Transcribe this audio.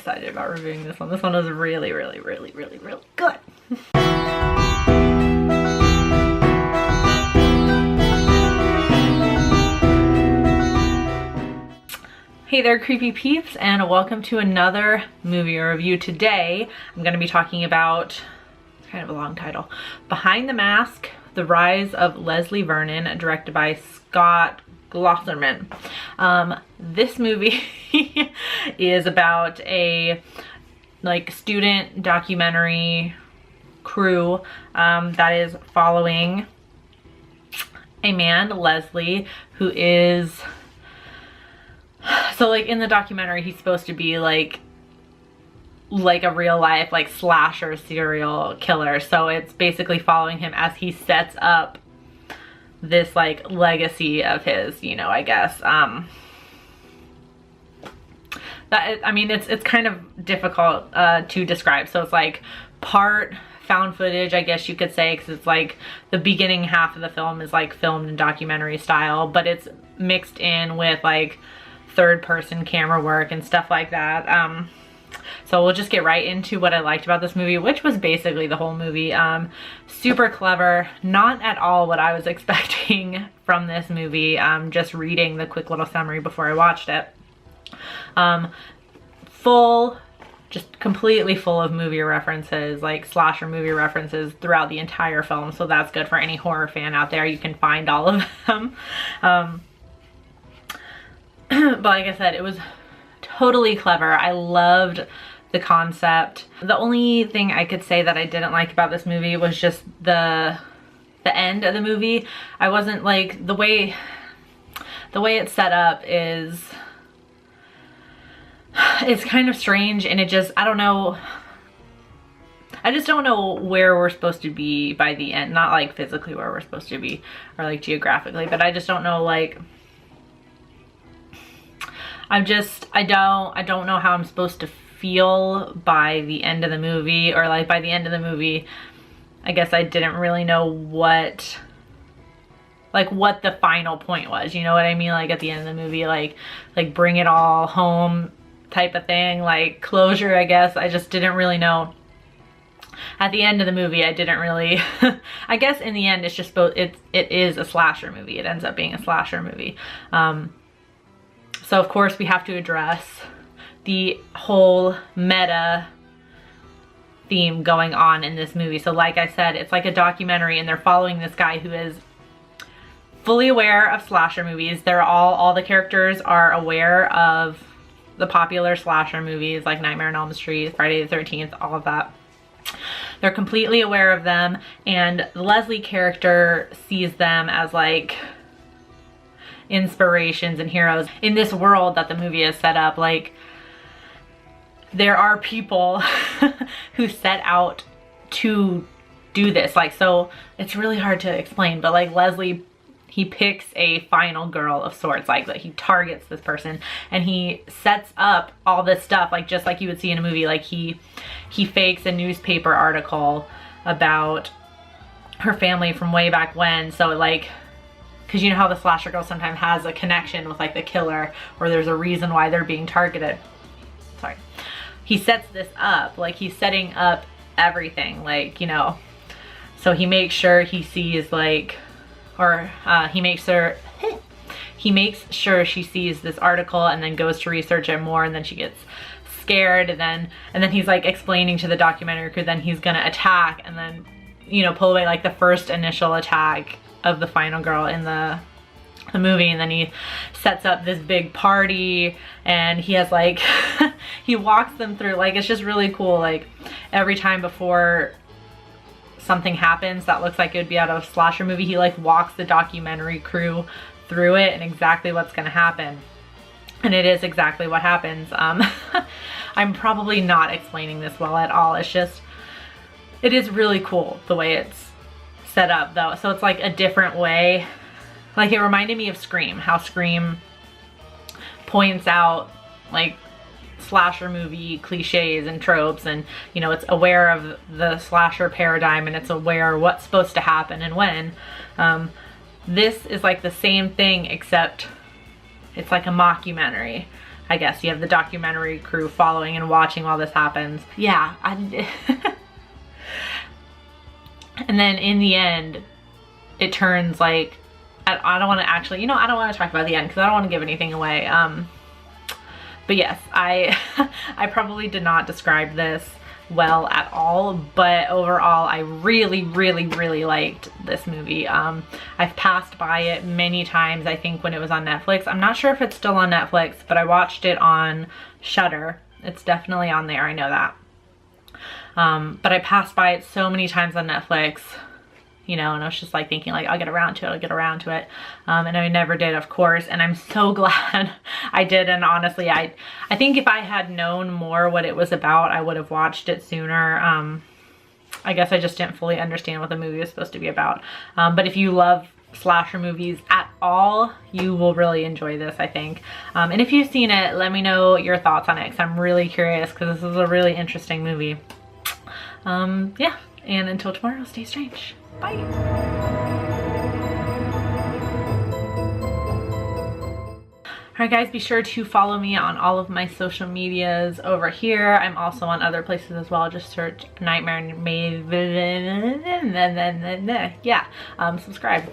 Excited about reviewing this one. This one was really, really, really, really, really good. Hey there, creepy peeps, and welcome to another movie review. Today, I'm going to be talking about, it's kind of a long title, Behind the Mask, The Rise of Leslie Vernon, directed by Scott Glosserman. This movie is about a student documentary crew that is following a man, Leslie, who is, so in the documentary he's supposed to be like a real life slasher serial killer. So it's basically following him as he sets up this legacy of his, you know, I guess. It's kind of difficult to describe. So it's part found footage, I guess you could say, because it's the beginning half of the film is filmed in documentary style, but it's mixed in with third person camera work and stuff like that. So we'll just get right into what I liked about this movie, which was basically the whole movie. Super clever, not at all what I was expecting from this movie, just reading the quick little summary before I watched it. Just completely full of movie references, slasher movie references throughout the entire film, so that's good for any horror fan out there. You can find all of them. But like I said, it was totally clever. I loved the concept. The only thing I could say that I didn't like about this movie was just the end of the movie. I wasn't the way it's set up is, it's kind of strange, and it just, I don't know. I just don't know where we're supposed to be by the end. Not physically where we're supposed to be or geographically, but I just don't know I don't know how I'm supposed to feel by the end of the movie, or by the end of the movie, I guess I didn't really know what the final point was, you know what I mean? At the end of the movie, bring it all home type of thing, closure, I guess. I just didn't really know. At the end of the movie, I didn't really, I guess in the end, it's just both, it is a slasher movie. It ends up being a slasher movie. So of course we have to address the whole meta theme going on in this movie. So like I said, it's like a documentary, and they're following this guy who is fully aware of slasher movies. All the characters are aware of the popular slasher movies like Nightmare on Elm Street, Friday the 13th, all of that. They're completely aware of them, and the Leslie character sees them as inspirations and heroes in this world that the movie has set up. There are people who set out to do this. So it's really hard to explain, but Leslie, he picks a final girl of sorts. He targets this person, and he sets up all this stuff just like you would see in a movie. He fakes a newspaper article about her family from way back when, so because you know how the slasher girl sometimes has a connection with the killer, or there's a reason why they're being targeted. Sorry. He sets this up, he's setting up everything, you know. So he makes sure he sees he makes sure she sees this article, and then goes to research it more, and then she gets scared, and then he's explaining to the documentary crew, then he's gonna attack, and then, you know, pull away the first initial attack of the final girl in the movie, and then he sets up this big party, and he has he walks them through, it's just really cool. Every time before something happens that looks like it would be out of a slasher movie, he walks the documentary crew through it and exactly what's gonna happen, and it is exactly what happens. I'm probably not explaining this well at all. It's just, it is really cool the way it's set up though. So it's a different way. It reminded me of Scream, how Scream points out slasher movie cliches and tropes, and you know, it's aware of the slasher paradigm, and it's aware what's supposed to happen and when. This is the same thing, except it's a mockumentary, I guess you have the documentary crew following and watching while this happens. Yeah, and then in the end, it turns like, I don't want to actually, you know, I don't want to talk about the end because I don't want to give anything away. But yes, I probably did not describe this well at all, but overall I really liked this movie. I've passed by it many times, I think, when it was on Netflix. I'm not sure if it's still on Netflix, but I watched it on Shudder. It's definitely on there, I know that. But I passed by it so many times on Netflix, you know, and I was just like thinking like, I'll get around to it, I'll get around to it. And I never did, of course, and I'm so glad I did. And honestly, I think if I had known more what it was about, I would have watched it sooner. I guess I just didn't fully understand what the movie was supposed to be about. But if you love slasher movies at all, you will really enjoy this, I think. And if you've seen it, let me know your thoughts on it, because I'm really curious, because this is a really interesting movie. Yeah, and until tomorrow, stay strange. Bye. Alright guys, be sure to follow me on all of my social medias over here. I'm also on other places as well. Just search Nightmare Maven. Yeah, subscribe.